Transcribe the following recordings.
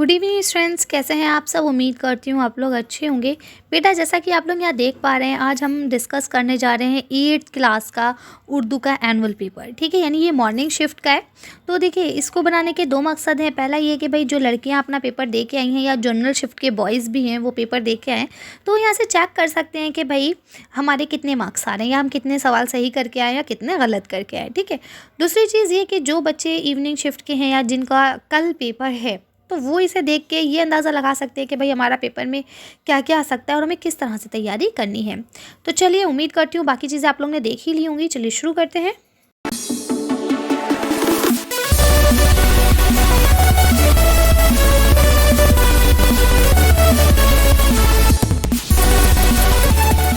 Good evening friends, कैसे हैं आप सब। उम्मीद करती हूँ आप लोग अच्छे होंगे। बेटा, जैसा कि आप लोग यहाँ देख पा रहे हैं, आज हम डिस्कस करने जा रहे हैं 8th क्लास का उर्दू का एनुअल पेपर। ठीक है, यानी ये मॉर्निंग शिफ्ट का है। तो देखिए, इसको बनाने के दो मकसद हैं। पहला ये कि भाई जो लड़कियाँ अपना पेपर दे के आई हैं या जनरल शिफ्ट के बॉयज़ भी हैं वो पेपर दे के आएँ, तो यहाँ से चेक कर सकते हैं कि भाई हमारे कितने मार्क्स आ रहे हैं या हम कितने सवाल सही करके आए या कितने गलत करके आए। ठीक है, दूसरी चीज़ ये कि जो बच्चे इवनिंग शिफ्ट के हैं या जिनका कल पेपर है, तो वो इसे देख के ये अंदाज़ा लगा सकते हैं कि भाई हमारा पेपर में क्या क्या आ सकता है और हमें किस तरह से तैयारी करनी है। तो चलिए, उम्मीद करती हूँ बाकी चीज़ें आप लोगों ने देख ही ली होंगी। चलिए शुरू करते हैं।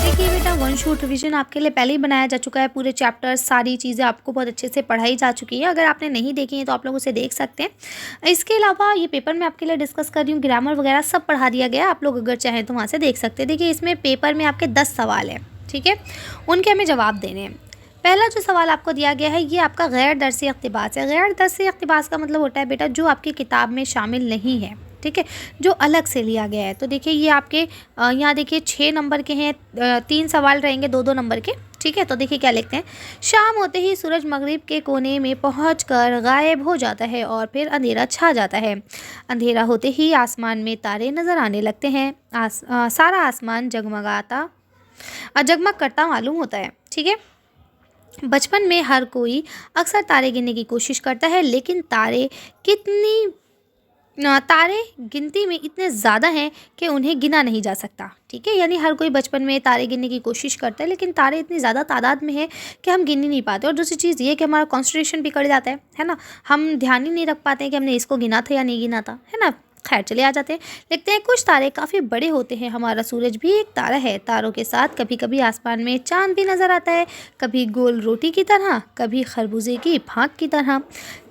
देखिए बेटा, वन शॉट रिवीजन आपके लिए पहले ही बनाया जा चुका है। पूरे चैप्टर, सारी चीज़ें आपको बहुत अच्छे से पढ़ाई जा चुकी है। अगर आपने नहीं देखी है तो आप लोग उसे देख सकते हैं। इसके अलावा ये पेपर में आपके लिए डिस्कस कर रही हूँ, ग्रामर वगैरह सब पढ़ा दिया गया है। आप लोग अगर चाहें तो वहाँ से देख सकते हैं। देखिए, इसमें पेपर में आपके 10 सवाल हैं। ठीक है, उनके हमें जवाब देने हैं। पहला जो सवाल आपको दिया गया है ये आपका गैर दरसी इक़्तिबास है। गैर दरसी इक़्तिबास का मतलब होता है बेटा जो आपकी किताब में शामिल नहीं है। ठीक है, जो अलग से लिया गया है। तो देखिए, ये आपके यहाँ देखिए 6 नंबर के हैं। 3 सवाल रहेंगे 2-2 नंबर के। ठीक है, तो देखिए क्या लिखते हैं। शाम होते ही सूरज मगरिब के कोने में पहुंचकर गायब हो जाता है और फिर अंधेरा छा जाता है। अंधेरा होते ही आसमान में तारे नज़र आने लगते हैं। सारा आसमान जगमग करता मालूम होता है। ठीक है, बचपन में हर कोई अक्सर तारे गिनने की कोशिश करता है, लेकिन तारे गिनती में इतने ज़्यादा हैं कि उन्हें गिना नहीं जा सकता। ठीक है, यानी हर कोई बचपन में तारे गिनने की कोशिश करता है, लेकिन तारे इतनी ज़्यादा तादाद में है कि हम गिन ही नहीं पाते। और दूसरी चीज़ ये कि हमारा कंसंट्रेशन बिगड़ जाता है ना। हम ध्यान ही नहीं रख पाते हैं कि हमने इसको गिना था या नहीं गिना था, है ना। खैर, चले आ जाते हैं। लिखते हैं, कुछ तारे काफ़ी बड़े होते हैं। हमारा सूरज भी एक तारा है। तारों के साथ कभी कभी आसमान में चांद भी नज़र आता है, कभी गोल रोटी की तरह, कभी खरबूजे की फाँक की तरह।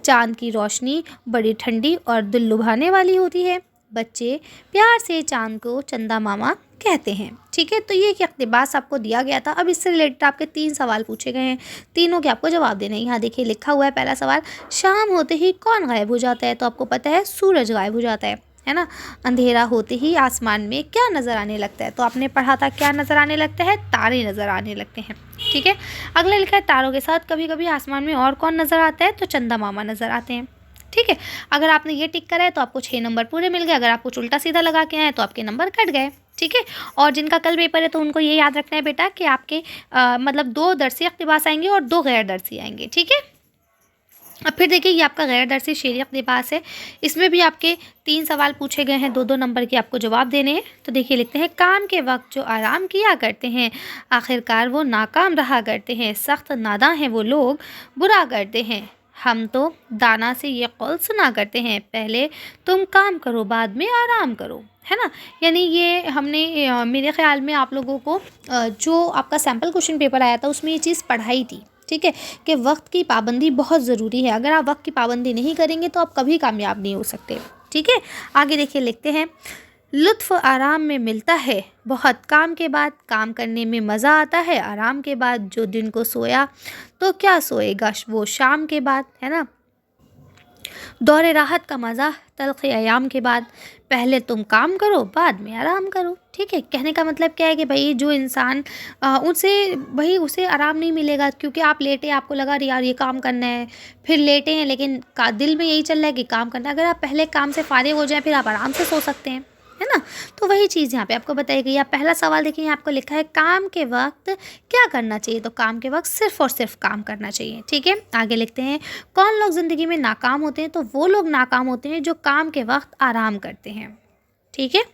चांद की रोशनी बड़ी ठंडी और दिल लुभाने वाली होती है। बच्चे प्यार से चांद को चंदा मामा कहते हैं। ठीक है, तो ये एक इक़्तिबास आपको दिया गया था। अब इससे रिलेटेड आपके 3 सवाल पूछे गए हैं, तीनों के आपको जवाब देने हैं। यहाँ देखिए लिखा हुआ है पहला सवाल, शाम होते ही कौन गायब हो जाता है। तो आपको पता है सूरज गायब हो जाता है ना। अंधेरा होते ही आसमान में क्या नज़र आने लगता है। तो आपने पढ़ा था क्या नज़र आने लगता है, तारे नज़र आने लगते हैं। ठीक है, अगला लिखा है, तारों के साथ कभी कभी आसमान में और कौन नज़र आता है। तो चंदा मामा नज़र आते हैं। ठीक है, अगर आपने ये टिक करा है तो आपको 6 नंबर पूरे मिल गए। अगर आपको उल्टा सीधा लगा के आए तो आपके नंबर कट गए। ठीक है, और जिनका कल पेपर है तो उनको ये याद रखना है बेटा कि आपके मतलब 2 दरसी इक़्तिबास आएंगे और 2 गैर दरसी आएंगे। ठीक है, अब फिर देखिए, ये आपका गैर दरसी शेरी इक़्तिबास है। इसमें भी आपके 3 सवाल पूछे गए हैं, 2-2 नंबर के आपको जवाब देने हैं। तो देखिए लिखते हैं, काम के वक्त जो आराम किया करते हैं आखिरकार वो नाकाम रहा करते हैं। सख्त नादां हैं वो लोग, बुरा करते हैं। हम तो दाना से ये कौल सुना करते हैं, पहले तुम काम करो बाद में आराम करो, है ना। यानी ये हमने मेरे ख्याल में आप लोगों को जो आपका सैम्पल क्वेश्चन पेपर आया था उसमें ये चीज़ पढ़ाई थी। ठीक है, कि वक्त की पाबंदी बहुत ज़रूरी है। अगर आप वक्त की पाबंदी नहीं करेंगे तो आप कभी कामयाब नहीं हो सकते। ठीक है, आगे देखिए लिखते हैं, लुत्फ़ आराम में मिलता है, बहुत काम के बाद काम करने में मज़ा आता है। आराम के बाद जो दिन को सोया तो क्या सोएगा वो शाम के बाद, है ना। दौरे राहत का मज़ा तल्ख़ अयाम के बाद, पहले तुम काम करो बाद में आराम करो। ठीक है, कहने का मतलब क्या है कि भाई जो इंसान उसे आराम नहीं मिलेगा, क्योंकि आप लेटे, आपको लगा अरे यार ये काम करना है, फिर लेटे हैं लेकिन दिल में यही चल रहा है कि काम करना है। अगर आप पहले काम से फारिग हो जाए फिर आप आराम से सो सकते हैं, है ना। तो वही चीज़ यहाँ पे आपको बताई गई है। पहला सवाल देखिए, आपको लिखा है काम के वक्त क्या करना चाहिए। तो काम के वक्त सिर्फ और सिर्फ काम करना चाहिए। ठीक है, आगे लिखते हैं, कौन लोग ज़िंदगी में नाकाम होते हैं। तो वो लोग नाकाम होते हैं जो काम के वक्त आराम करते हैं। ठीक है,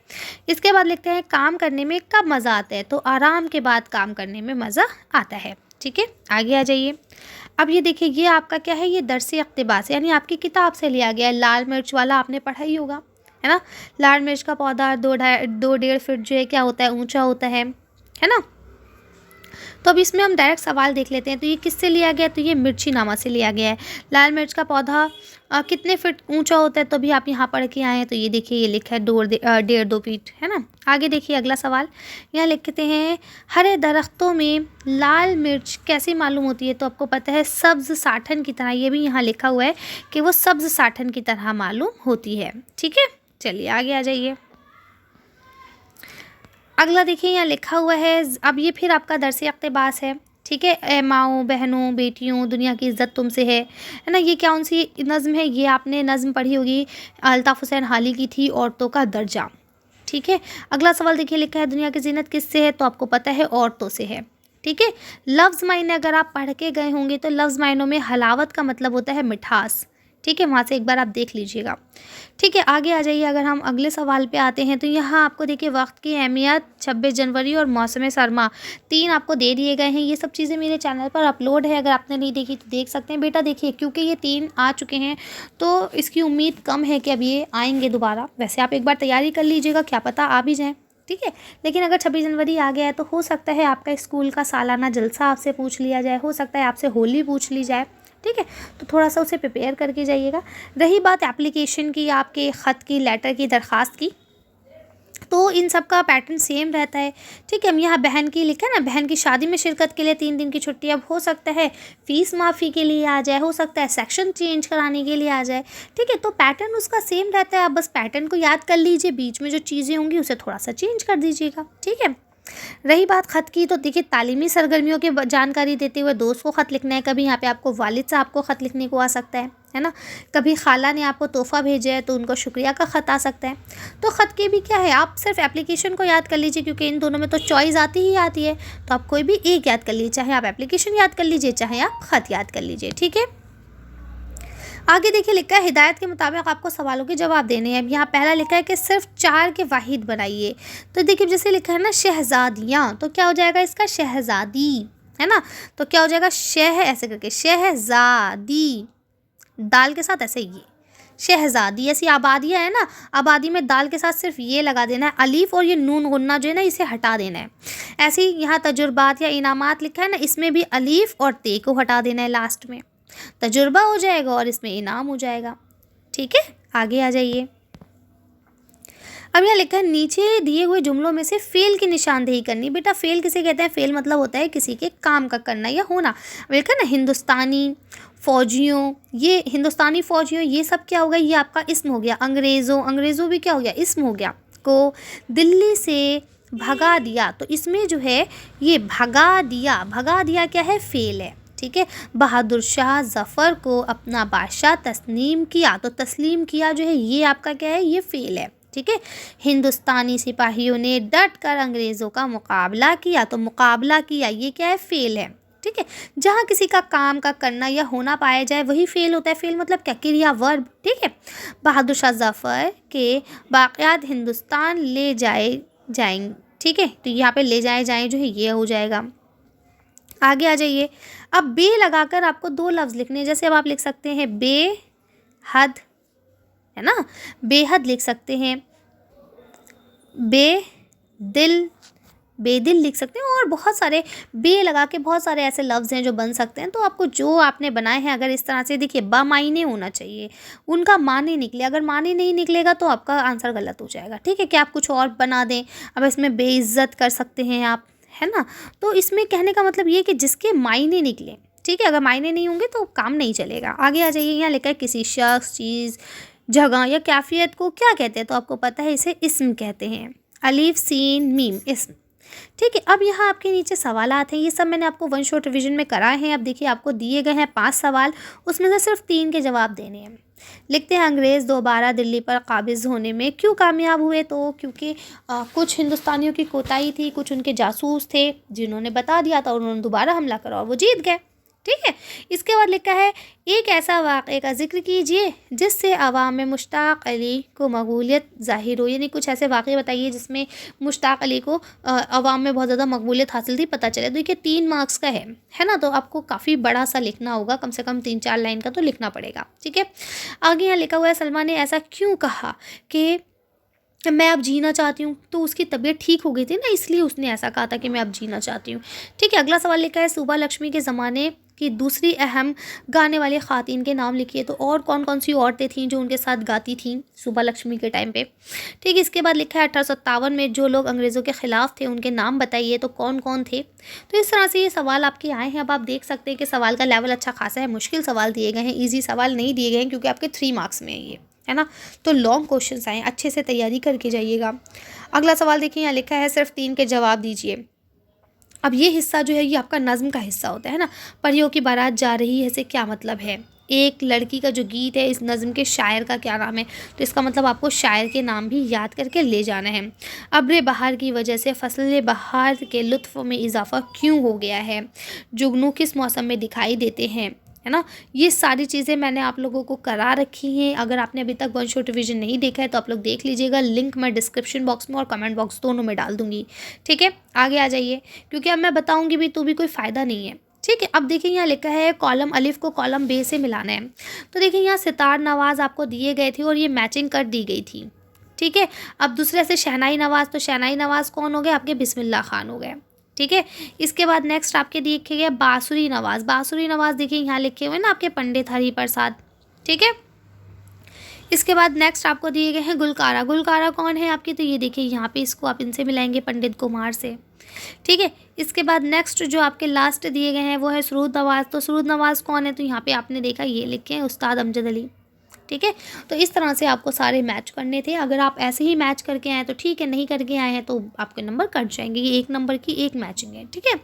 इसके बाद लिखते हैं, काम करने में कब मज़ा आता है। तो आराम के बाद काम करने में मज़ा आता है। ठीक है, आगे आ जाइए। अब ये देखिए, ये आपका क्या है, ये दरसी इक़्तिबास यानी आपकी किताब से लिया गया है। लाल मिर्च वाला आपने पढ़ा ही होगा, है ना। लाल मिर्च का पौधा 2-1.5 फीट जो है क्या होता है, ऊंचा होता है ना। तो अब इसमें हम डायरेक्ट सवाल देख लेते हैं। तो ये किससे लिया गया, तो ये मिर्ची नामा से लिया गया है। लाल मिर्च का पौधा कितने फीट ऊंचा होता है, तो भी आप यहाँ पढ़ के आए हैं। तो ये देखिए, ये लिखा है 1.5-2 फीट, है ना। आगे देखिए अगला सवाल, यहाँ लिखते हैं, हरे दरख्तों में लाल मिर्च कैसी मालूम होती है। तो आपको पता है सब्ज़ साठन की तरह, ये भी यहाँ लिखा हुआ है कि वो सब्ज़ साठन की तरह मालूम होती है। ठीक है, चलिए आगे आ जाइए। अगला देखिए यहाँ लिखा हुआ है, अब ये फिर आपका दरस इक़्तिबास है, ठीक है। ए माओ बहनों बेटियों दुनिया की इज़्ज़त तुमसे है ना। ये कौन सी नज़्म है? ये आपने नज़्म पढ़ी होगी, अल्ताफ़ हुसैन हाली की थी, औरतों का दर्जा, ठीक है। अगला सवाल देखिए लिखा है, दुनिया की ज़ीनत किससे है? तो आपको पता है औरतों से है, ठीक है। लफ्ज़ मायने अगर आप पढ़ के गए होंगे तो लफ्ज़ मायनों में हलावत का मतलब होता है मिठास, ठीक है। वहाँ से एक बार आप देख लीजिएगा, ठीक है। आगे आ जाइए। अगर हम अगले सवाल पे आते हैं तो यहाँ आपको देखिए वक्त की अहमियत, 26 जनवरी और मौसम सरमा, 3 आपको दे दिए गए हैं। ये सब चीज़ें मेरे चैनल पर अपलोड है, अगर आपने नहीं देखी तो देख सकते हैं। बेटा देखिए क्योंकि ये 3 आ चुके हैं तो इसकी उम्मीद कम है कि अब ये आएंगे दोबारा। वैसे आप एक बार तैयारी कर लीजिएगा, क्या पता आ भी जाएँ, ठीक है। लेकिन अगर 26 जनवरी आ गया है तो हो सकता है आपका स्कूल का सालाना जलसा आपसे पूछ लिया जाए, हो सकता है आपसे होली पूछ ली जाए, ठीक है। तो थोड़ा सा उसे प्रिपेयर करके जाइएगा। रही बात एप्लीकेशन की, आपके ख़त की, लेटर की, दरख्वास्त की, तो इन सब का पैटर्न सेम रहता है, ठीक है। हम यहाँ बहन की लिखा है ना, बहन की शादी में शिरकत के लिए 3 दिन की छुट्टी। अब हो सकता है फ़ीस माफ़ी के लिए आ जाए, हो सकता है सेक्शन चेंज कराने के लिए आ जाए, ठीक है। तो पैटर्न उसका सेम रहता है, आप बस पैटर्न को याद कर लीजिए, बीच में जो चीज़ें होंगी उसे थोड़ा सा चेंज कर दीजिएगा, ठीक है। रही बात ख़त की, तो देखिए तालीमी सरगर्मियों की जानकारी देते हुए दोस्त को ख़त लिखना है, कभी यहाँ पे आपको वालिद साहब को ख़त लिखने को आ सकता है ना। कभी खाला ने आपको तोहफ़ा भेजा है तो उनको शुक्रिया का ख़त आ सकता है। तो ख़त के भी क्या है, आप सिर्फ एप्लीकेशन को याद कर लीजिए, क्योंकि इन दोनों में तो चॉइस आती ही आती है। तो आप कोई भी एक याद कर लीजिए, चाहे आप एप्लीकेशन याद कर लीजिए, चाहे आप ख़त याद कर लीजिए, ठीक है। आगे देखिए लिखा है, हिदायत के मुताबिक आपको सवालों के जवाब देने हैं। अब यहाँ पहला लिखा है कि सिर्फ 4 के वाहिद बनाइए। तो देखिए जैसे लिखा है ना शहज़ादियाँ, तो क्या हो जाएगा इसका? शहज़ादी, है ना। तो क्या हो जाएगा? शह ऐसे करके शहज़ादी, दाल के साथ ऐसे ये शहज़ादी। ऐसी आबादियाँ है ना, आबादी में दाल के साथ सिर्फ ये लगा देना है, अलीफ और ये नून गुन्ना जो है ना इसे हटा देना है। ऐसे ही यहाँ तजुर्बात या इनामात लिखा है ना, इसमें भी अलीफ और ते को हटा देना है, लास्ट में तजुर्बा हो जाएगा और इसमें इनाम हो जाएगा, ठीक है। आगे आ जाइए। अब यहाँ लिखा है, नीचे दिए हुए जुमलों में से फेल की निशानदेही करनी। बेटा फेल किसे कहते हैं? फेल मतलब होता है किसी के काम का करना या होना। अब लिखा है ना हिंदुस्तानी फ़ौजियों, ये हिंदुस्तानी फ़ौजियों ये सब क्या होगा? ये आपका इस्म हो गया। अंग्रेज़ों, अंग्रेज़ों भी क्या हो गया? इस्म हो गया। को दिल्ली से भगा दिया, तो इसमें जो है ये भगा दिया, भगा दिया क्या है? फेल है, ठीक है। बहादुर शाह ज़फ़र को अपना बादशाह तस्लीम किया, तो तस्लीम किया जो है ये आपका क्या है? ये फ़ेल है, ठीक है। हिंदुस्तानी सिपाहियों ने डट कर अंग्रेज़ों का मुकाबला किया, तो मुकाबला किया ये क्या है? फ़ेल है, ठीक है। जहाँ किसी का काम का करना या होना पाया जाए वही फ़ेल होता है। फ़ेल मतलब क्या? क्रिया, वर्ब, ठीक है। बहादुर शाह ज़फ़र के बाक़ियात हिंदुस्तान ले जाएंगे, ठीक है। तो यहाँ पे ले जाए जो है ये हो जाएगा। आगे आ जाइए। अब बे लगाकर आपको 2 लफ्ज़ लिखने हैं। जैसे अब आप लिख सकते हैं बेहद, है ना, बेहद लिख सकते हैं, बेदिल, बेदिल लिख सकते हैं, और बहुत सारे बे लगा के बहुत सारे ऐसे लफ्ज़ हैं जो बन सकते हैं। तो आपको जो आपने बनाए हैं अगर इस तरह से देखिए बामायने होना चाहिए, उनका माने निकले। अगर माने नहीं निकलेगा तो आपका आंसर गलत हो जाएगा, ठीक है। कि आप कुछ और बना दें। अब इसमें बेइज्जत कर सकते हैं आप, है ना। तो इसमें कहने का मतलब ये कि जिसके मायने निकले, ठीक है। अगर मायने नहीं होंगे तो काम नहीं चलेगा। आगे आ जाइए। यहाँ लिखा है किसी शख्स, चीज़, जगह या कैफियत को क्या कहते हैं? तो आपको पता है इसे इस्म कहते हैं। अलीफ सीन मीम, इस्म, ठीक है। अब यहाँ आपके नीचे सवालात हैं, ये सब मैंने आपको वन शॉट रिवीजन में कराए हैं। अब देखिए आपको दिए गए हैं 5 सवाल, उसमें से सिर्फ 3 के जवाब देने हैं। लिखते हैं अंग्रेज़ दोबारा दिल्ली पर काबिज़ होने में क्यों कामयाब हुए? तो क्योंकि कुछ हिंदुस्तानियों की कोताही थी, कुछ उनके जासूस थे जिन्होंने बता दिया था, उन्होंने दोबारा हमला करा और वो जीत गए, ठीक है। इसके बाद लिखा है एक ऐसा वाक़े का जिक्र कीजिए जिससे अवाम में मुश्ताक़ अली को मकबूलियत ज़ाहिर हो। यानी कुछ ऐसे वाक़े बताइए जिसमें मुश्ताक़ अली को अवाम में बहुत ज़्यादा मकबूलियत हासिल थी, पता चले। देखिए 3 मार्क्स का है ना, तो आपको काफ़ी बड़ा सा लिखना होगा, कम से कम 3-4 लाइन का तो लिखना पड़ेगा, ठीक है। आगे यहाँ लिखा हुआ है सलमा ने ऐसा क्यों कहा कि मैं अब जीना चाहती हूँ? तो उसकी तबीयत ठीक हो गई थी ना, इसलिए उसने ऐसा कहा था कि मैं अब जीना चाहती हूँ, ठीक है। अगला सवाल लिखा है सुबा लक्ष्मी के ज़माने की दूसरी अहम गाने वाली ख़ातिन के नाम लिखिए। तो और कौन कौन सी औरतें थीं जो उनके साथ गाती थीं सुबा लक्ष्मी के टाइम पे, ठीक है। इसके बाद लिखा है 1857 में जो लोग अंग्रेज़ों के ख़िलाफ़ थे उनके नाम बताइए, तो कौन कौन थे? तो इस तरह से ये सवाल आपके आए हैं। अब आप देख सकते हैं कि सवाल का लेवल अच्छा खासा है, मुश्किल सवाल दिए गए हैं, ईजी सवाल नहीं दिए गए हैं, क्योंकि आपके 3 मार्क्स में है ये, है ना। तो लॉन्ग क्वेश्चंस आए, अच्छे से तैयारी करके जाइएगा। अगला सवाल देखिए, यहाँ लिखा है सिर्फ 3 के जवाब दीजिए। अब ये हिस्सा जो है ये आपका नज़्म का हिस्सा होता है ना। परियों की बारात जा रही है से क्या मतलब है? एक लड़की का जो गीत है, इस नज़्म के शायर का क्या नाम है? तो इसका मतलब आपको शायर के नाम भी याद करके ले जाना है। अब्र बहार की वजह से फसल बहार के लुत्फ़ में इजाफ़ा क्यों हो गया है? जुगनू किस मौसम में दिखाई देते हैं? है ना। ये सारी चीज़ें मैंने आप लोगों को करा रखी हैं। अगर आपने अभी तक वन शॉट रिवीजन नहीं देखा है तो आप लोग देख लीजिएगा, लिंक मैं डिस्क्रिप्शन बॉक्स में और कमेंट बॉक्स दोनों में डाल दूंगी। ठीक है, आगे आ जाइए, क्योंकि अब मैं बताऊंगी भी तो भी कोई फ़ायदा नहीं है। ठीक है, अब देखिए यहाँ लिखा है कॉलम अलिफ को कॉलम बे से मिलाना है। तो देखिए यहाँ सितार नवाज़ आपको दिए गए थे और ये मैचिंग कर दी गई थी। ठीक है, अब दूसरे से शहनाई नवाज़, तो शहनाई नवाज़ कौन हो गए? आपके बिस्मिल्लाह खान हो गए। ठीक है, इसके बाद नेक्स्ट आपके देखे गए बांसुरी नवाज़। बांसुरी नवाज़ देखिए यहाँ लिखे हुए ना आपके पंडित हरिप्रसाद। ठीक है, इसके बाद नेक्स्ट आपको दिए गए हैं गुलकारा। गुलकारा कौन है आपकी? तो ये देखिए यहाँ पे इसको आप इनसे मिलाएंगे पंडित कुमार से। ठीक है, इसके बाद नेक्स्ट जो आपके लास्ट दिए गए हैं वो है सुरूद नवाज़। तो सुरूद नवाज़ कौन है? तो यहाँ पे आपने देखा ये लिखे हैं उस्ताद अमजद अली। ठीक है, तो इस तरह से आपको सारे मैच करने थे। अगर आप ऐसे ही मैच करके आए तो ठीक है, नहीं करके आए हैं तो आपके नंबर कट जाएंगे। ये 1 नंबर की 1 मैचिंग है। ठीक है,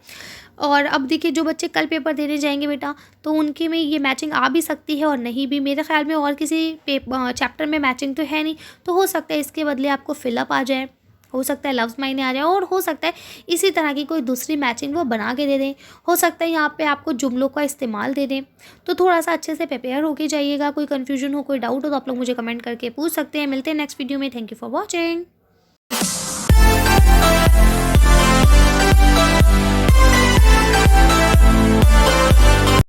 और अब देखिए जो बच्चे कल पेपर देने जाएंगे बेटा, तो उनके में ये मैचिंग आ भी सकती है और नहीं भी। मेरे ख्याल में और किसी चैप्टर में मैचिंग तो है नहीं, तो हो सकता है इसके बदले आपको फिलअप आ जाए, हो सकता है लफ्ज़ मायने आ जाए, और हो सकता है इसी तरह की कोई दूसरी मैचिंग वो बना के दे दें। हो सकता है यहाँ पे आपको जुमलों का इस्तेमाल दे दें। तो थोड़ा सा अच्छे से प्रिपेयर होके जाइएगा। कोई कन्फ्यूजन हो, कोई डाउट हो तो आप लोग मुझे कमेंट करके पूछ सकते हैं। मिलते हैं नेक्स्ट वीडियो में। Thank you for watching.